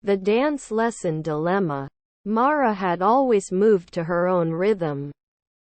The dance lesson dilemma. Mara had always moved to her own rhythm.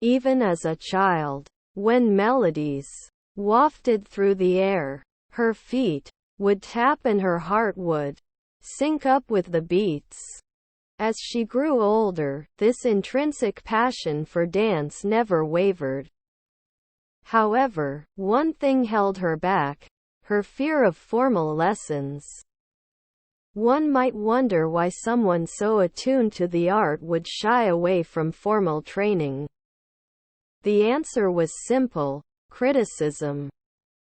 Even as a child, when melodies wafted through the air, her feet would tap and her heart would sync up with the beats. As she grew older, this intrinsic passion for dance never wavered. However, one thing held her back: her fear of formal lessons. One might wonder why someone so attuned to the art would shy away from formal training. The answer was simple: criticism.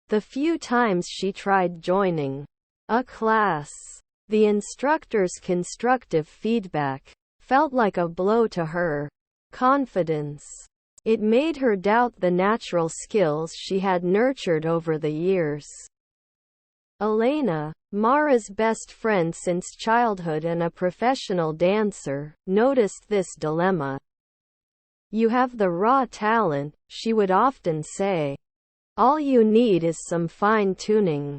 The few times she tried joining a class, the instructor's constructive feedback felt like a blow to her confidence. It made her doubt the natural skills she had nurtured over the years. Elena, Mara's best friend since childhood and a professional dancer, noticed this dilemma. "You have the raw talent," she would often say. "All you need is some fine-tuning.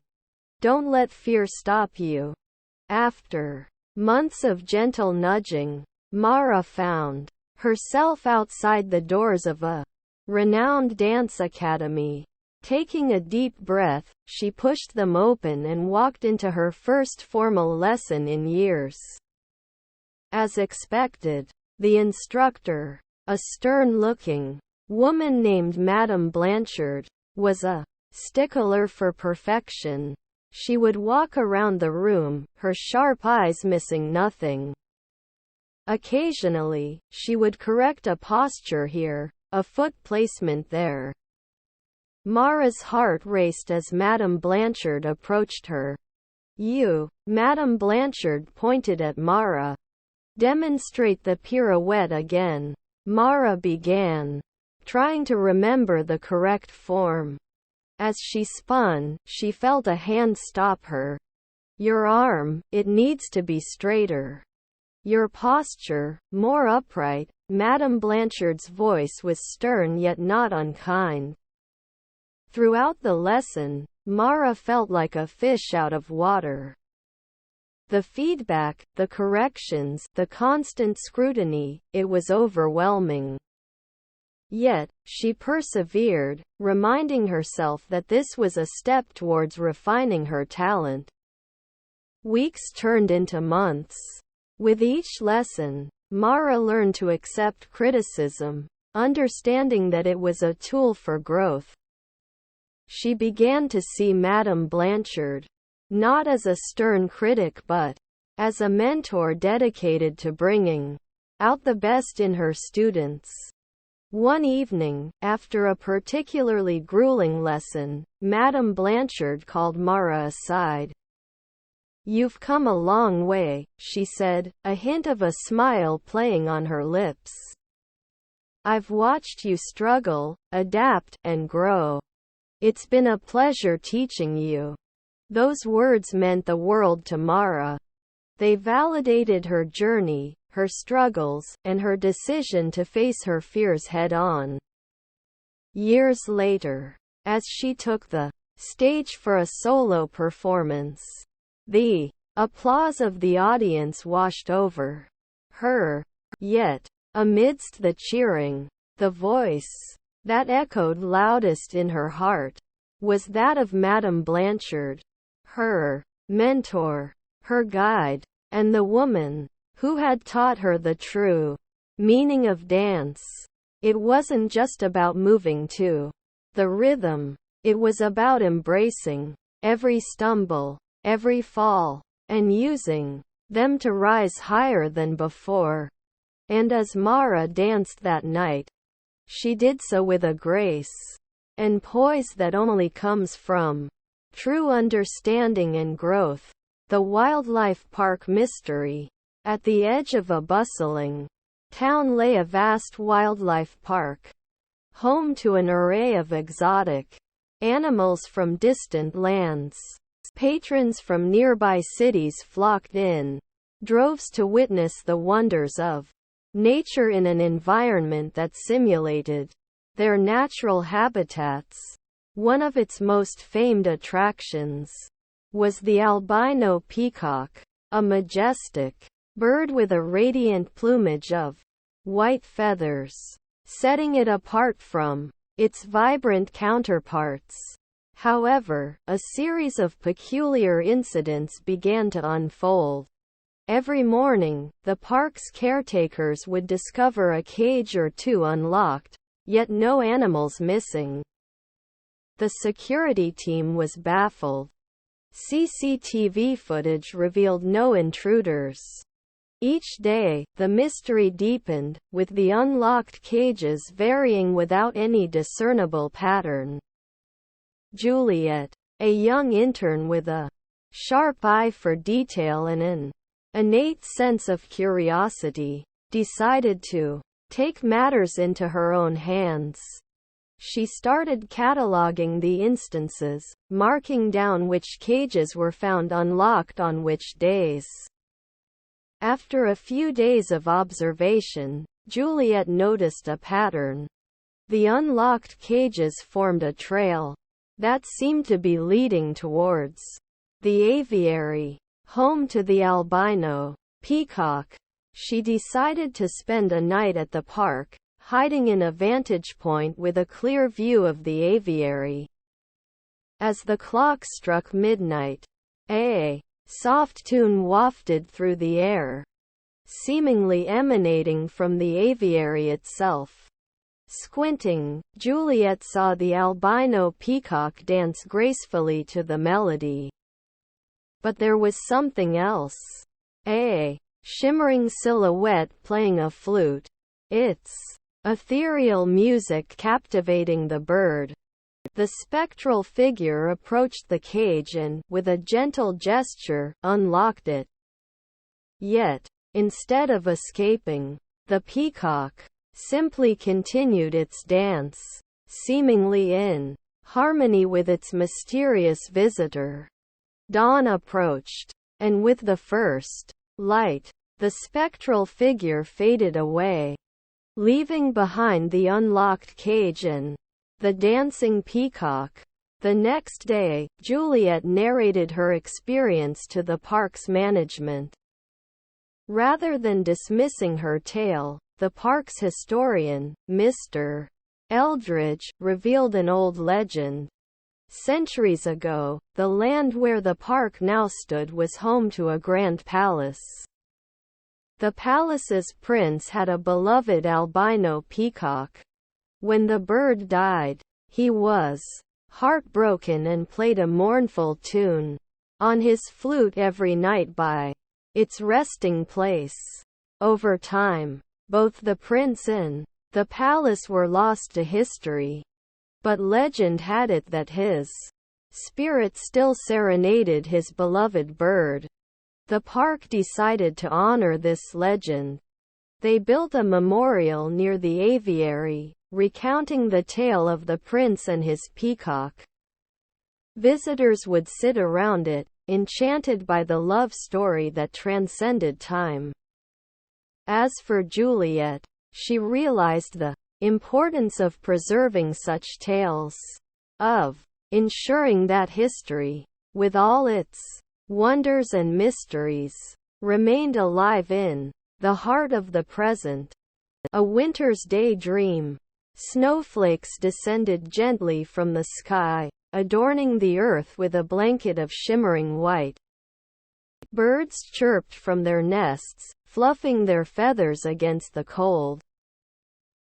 Don't let fear stop you." After months of gentle nudging, Mara found herself outside the doors of a renowned dance academy. Taking a deep breath, she pushed them open and walked into her first formal lesson in years. As expected, the instructor, a stern-looking woman named Madame Blanchard, was a stickler for perfection. She would walk around the room, her sharp eyes missing nothing. Occasionally, she would correct a posture here, a foot placement there. Mara's heart raced as Madame Blanchard approached her. "You," Madame Blanchard pointed at Mara. "Demonstrate the pirouette again." Mara began, trying to remember the correct form. As she spun, she felt a hand stop her. "Your arm, it needs to be straighter. Your posture, more upright." Madame Blanchard's voice was stern yet not unkind. Throughout the lesson, Mara felt like a fish out of water. The feedback, the corrections, the constant scrutiny, it was overwhelming. Yet, she persevered, reminding herself that this was a step towards refining her talent. Weeks turned into months. With each lesson, Mara learned to accept criticism, understanding that it was a tool for growth. She began to see Madame Blanchard not as a stern critic but as a mentor dedicated to bringing out the best in her students. One evening, after a particularly grueling lesson, Madame Blanchard called Mara aside. "You've come a long way," she said, a hint of a smile playing on her lips. "I've watched you struggle, adapt, and grow. It's been a pleasure teaching you." Those words meant the world to Mara. They validated her journey, her struggles, and her decision to face her fears head-on. Years later, as she took the stage for a solo performance, the applause of the audience washed over her. Yet, amidst the cheering, the voice that echoed loudest in her heart was that of Madame Blanchard, her mentor, her guide, and the woman who had taught her the true meaning of dance. It wasn't just about moving to the rhythm. It was about embracing every stumble, every fall, and using them to rise higher than before. And as Mara danced that night, she did so with a grace and poise that only comes from true understanding and growth. The Wildlife Park Mystery. At the edge of a bustling town lay a vast wildlife park, home to an array of exotic animals from distant lands. Patrons from nearby cities flocked in droves to witness the wonders of nature in an environment that simulated their natural habitats. One of its most famed attractions was the albino peacock, a majestic bird with a radiant plumage of white feathers, setting it apart from its vibrant counterparts. However, a series of peculiar incidents began to unfold. Every morning, the park's caretakers would discover a cage or two unlocked, yet no animals missing. The security team was baffled. CCTV footage revealed no intruders. Each day, the mystery deepened, with the unlocked cages varying without any discernible pattern. Juliet, a young intern with a sharp eye for detail and an innate sense of curiosity, decided to take matters into her own hands. She started cataloging the instances, marking down which cages were found unlocked on which days. After a few days of observation, Juliet noticed a pattern. The unlocked cages formed a trail that seemed to be leading towards the aviary, home to the albino peacock. She decided to spend a night at the park, hiding in a vantage point with a clear view of the aviary. As the clock struck midnight, a soft tune wafted through the air, seemingly emanating from the aviary itself. Squinting, Juliet saw the albino peacock dance gracefully to the melody. But there was something else. A shimmering silhouette playing a flute, its ethereal music captivating the bird. The spectral figure approached the cage and, with a gentle gesture, unlocked it. Yet, instead of escaping, the peacock simply continued its dance, seemingly in harmony with its mysterious visitor. Dawn approached, and with the first light, the spectral figure faded away, leaving behind the unlocked cage and the dancing peacock. The next day, Juliet narrated her experience to the park's management. Rather than dismissing her tale, the park's historian, Mr. Eldridge, revealed an old legend. Centuries ago, the land where the park now stood was home to a grand palace. The palace's prince had a beloved albino peacock. When the bird died, he was heartbroken and played a mournful tune on his flute every night by its resting place. Over time, both the prince and the palace were lost to history. But legend had it that his spirit still serenaded his beloved bird. The park decided to honor this legend. They built a memorial near the aviary, recounting the tale of the prince and his peacock. Visitors would sit around it, enchanted by the love story that transcended time. As for Juliet, she realized the importance of preserving such tales, of ensuring that history, with all its wonders and mysteries, remained alive in the heart of the present. A winter's day dream. Snowflakes descended gently from the sky, adorning the earth with a blanket of shimmering white. Birds chirped from their nests, fluffing their feathers against the cold.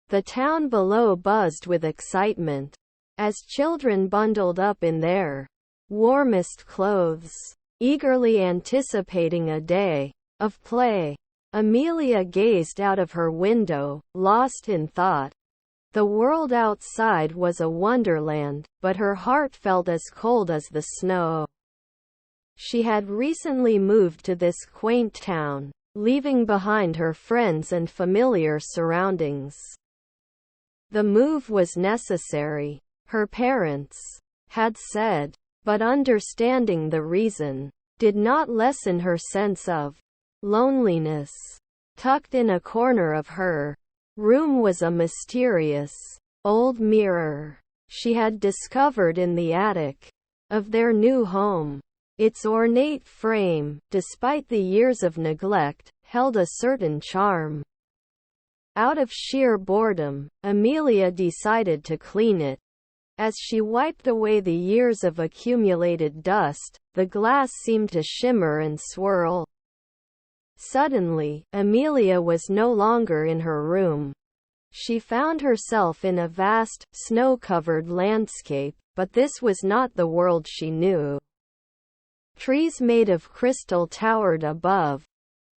The town below buzzed with excitement, as children bundled up in their warmest clothes, eagerly anticipating a day of play. Amelia gazed out of her window, lost in thought. The world outside was a wonderland, but her heart felt as cold as the snow. She had recently moved to this quaint town, leaving behind her friends and familiar surroundings. The move was necessary, her parents had said, but understanding the reason did not lessen her sense of loneliness. Tucked in a corner of her room was a mysterious old mirror she had discovered in the attic of their new home. Its ornate frame, despite the years of neglect, held a certain charm. Out of sheer boredom, Amelia decided to clean it. As she wiped away the years of accumulated dust, the glass seemed to shimmer and swirl. Suddenly, Amelia was no longer in her room. She found herself in a vast, snow-covered landscape, but this was not the world she knew. Trees made of crystal towered above,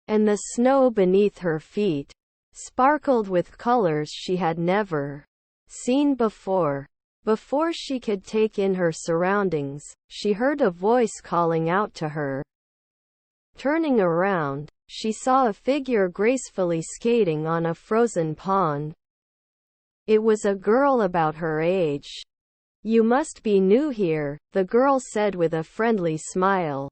and the snow beneath her feet sparkled with colors she had never seen before. Before she could take in her surroundings, she heard a voice calling out to her. Turning around, she saw a figure gracefully skating on a frozen pond. It was a girl about her age. "You must be new here," the girl said with a friendly smile.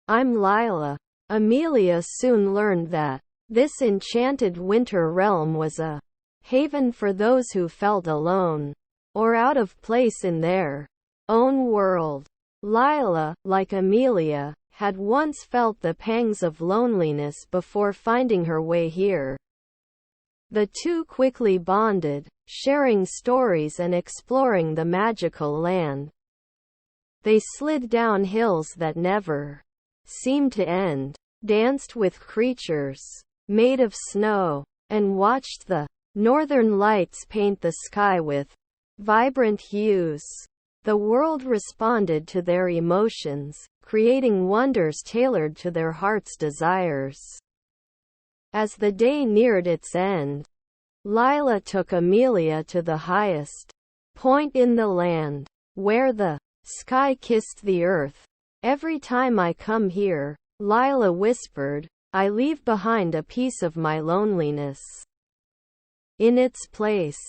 "I'm Lila." Amelia soon learned that this enchanted winter realm was a haven for those who felt alone or out of place in their own world. Lila, like Amelia, had once felt the pangs of loneliness before finding her way here. The two quickly bonded, sharing stories and exploring the magical land. They slid down hills that never seemed to end, danced with creatures made of snow, and watched the northern lights paint the sky with vibrant hues. The world responded to their emotions, creating wonders tailored to their heart's desires. As the day neared its end, Lila took Amelia to the highest point in the land, where the sky kissed the earth. "Every time I come here," Lila whispered, "I leave behind a piece of my loneliness. In its place,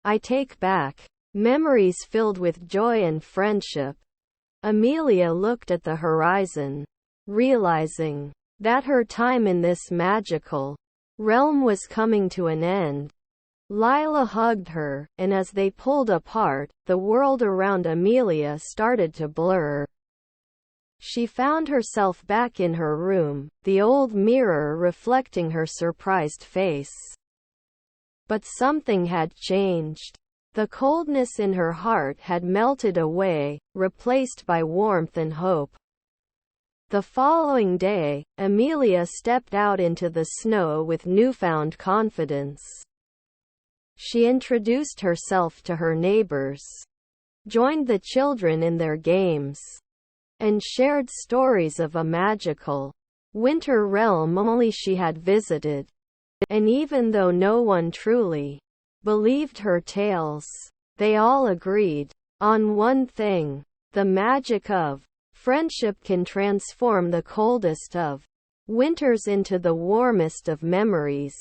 I take back memories filled with joy and friendship." Amelia looked at the horizon, realizing that her time in this magical realm was coming to an end. Lila hugged her, and as they pulled apart, the world around Amelia started to blur. She found herself back in her room, the old mirror reflecting her surprised face. But something had changed. The coldness in her heart had melted away, replaced by warmth and hope. The following day, Amelia stepped out into the snow with newfound confidence. She introduced herself to her neighbors, joined the children in their games, and shared stories of a magical winter realm only she had visited. And even though no one truly believed her tales, they all agreed on one thing: the magic of friendship can transform the coldest of winters into the warmest of memories.